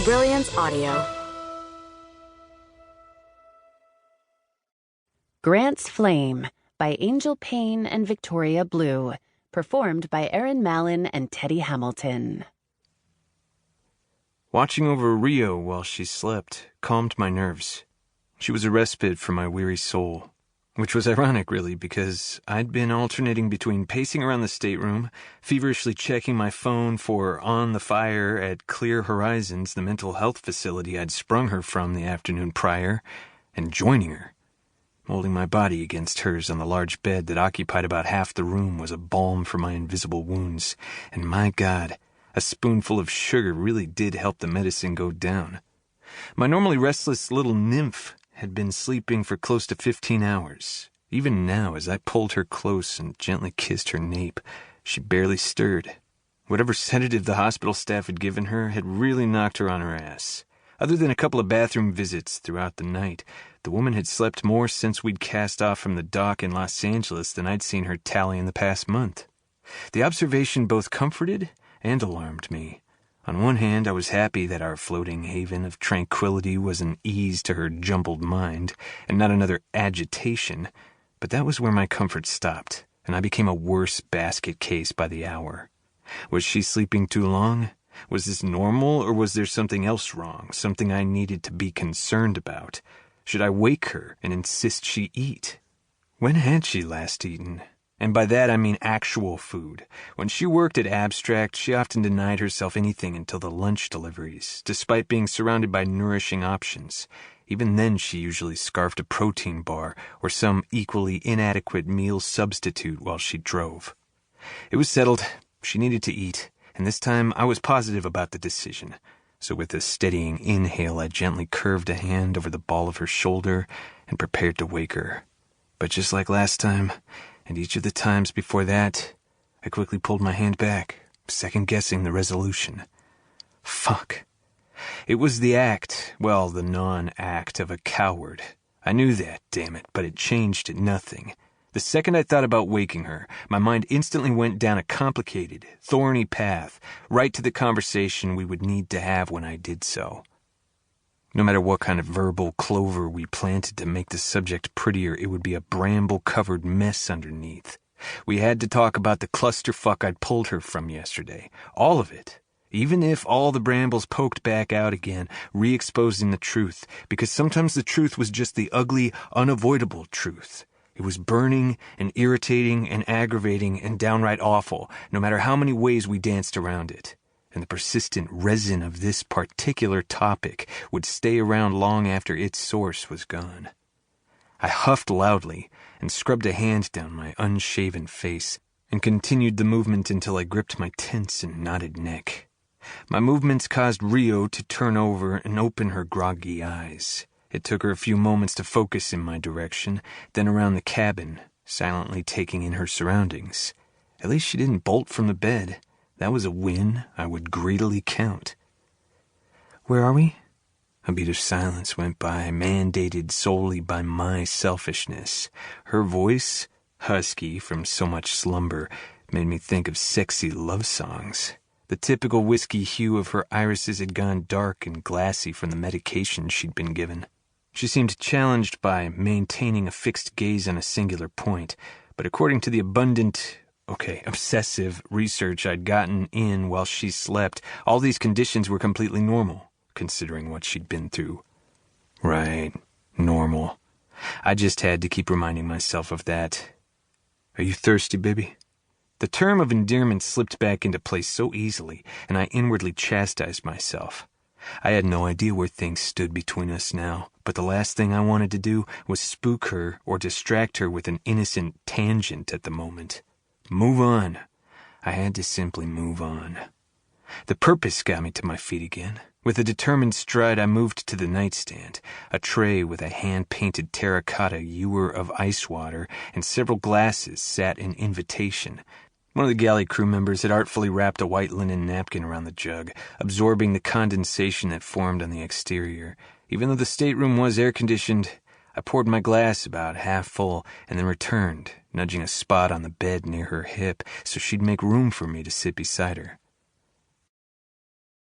Brilliance Audio. Grant's Flame by Angel Payne and Victoria Blue, performed by Aaron Mallon and Teddy Hamilton. Watching over Rio while she slept calmed my nerves. She was a respite for my weary soul, which was ironic, really, because I'd been alternating between pacing around the stateroom, feverishly checking my phone for On the Fire at Clear Horizons, the mental health facility I'd sprung her from the afternoon prior, and joining her. Molding my body against hers on the large bed that occupied about half the room was a balm for my invisible wounds, and my God, a spoonful of sugar really did help the medicine go down. My normally restless little nymph had been sleeping for close to 15 hours. Even now, as I pulled her close and gently kissed her nape, she barely stirred. Whatever sedative the hospital staff had given her had really knocked her on her ass. Other than a couple of bathroom visits throughout the night, the woman had slept more since we'd cast off from the dock in Los Angeles than I'd seen her tally in the past month. The observation both comforted and alarmed me. On one hand, I was happy that our floating haven of tranquility was an ease to her jumbled mind, and not another agitation, but that was where my comfort stopped, and I became a worse basket case by the hour. Was she sleeping too long? Was this normal, or was there something else wrong, something I needed to be concerned about? Should I wake her and insist she eat? When had she last eaten? And by that I mean actual food. When she worked at Abstract, she often denied herself anything until the lunch deliveries, despite being surrounded by nourishing options. Even then she usually scarfed a protein bar or some equally inadequate meal substitute while she drove. It was settled. She needed to eat, and this time I was positive about the decision. So with a steadying inhale, I gently curved a hand over the ball of her shoulder and prepared to wake her. But just like last time, and each of the times before that, I quickly pulled my hand back, second-guessing the resolution. Fuck. It was the non-act of a coward. I knew that, damn it, but it changed nothing. The second I thought about waking her, my mind instantly went down a complicated, thorny path, right to the conversation we would need to have when I did so. No matter what kind of verbal clover we planted to make the subject prettier, it would be a bramble-covered mess underneath. We had to talk about the clusterfuck I'd pulled her from yesterday. All of it. Even if all the brambles poked back out again, re-exposing the truth, because sometimes the truth was just the ugly, unavoidable truth. It was burning and irritating and aggravating and downright awful, no matter how many ways we danced around it. And the persistent resin of this particular topic would stay around long after its source was gone. I huffed loudly and scrubbed a hand down my unshaven face and continued the movement until I gripped my tense and knotted neck. My movements caused Rio to turn over and open her groggy eyes. It took her a few moments to focus in my direction, then around the cabin, silently taking in her surroundings. At least she didn't bolt from the bed. That was a win I would greedily count. Where are we? A beat of silence went by, mandated solely by my selfishness. Her voice, husky from so much slumber, made me think of sexy love songs. The typical whiskey hue of her irises had gone dark and glassy from the medication she'd been given. She seemed challenged by maintaining a fixed gaze on a singular point, but according to the obsessive research I'd gotten in while she slept, all these conditions were completely normal, considering what she'd been through. Right, normal. I just had to keep reminding myself of that. Are you thirsty, baby? The term of endearment slipped back into place so easily, and I inwardly chastised myself. I had no idea where things stood between us now, but the last thing I wanted to do was spook her or distract her with an innocent tangent at the moment. Move on. I had to simply move on. The purpose got me to my feet again. With a determined stride, I moved to the nightstand. A tray with a hand-painted terracotta ewer of ice water and several glasses sat in invitation. One of the galley crew members had artfully wrapped a white linen napkin around the jug, absorbing the condensation that formed on the exterior. Even though the stateroom was air-conditioned, I poured my glass about half full and then returned, nudging a spot on the bed near her hip so she'd make room for me to sit beside her.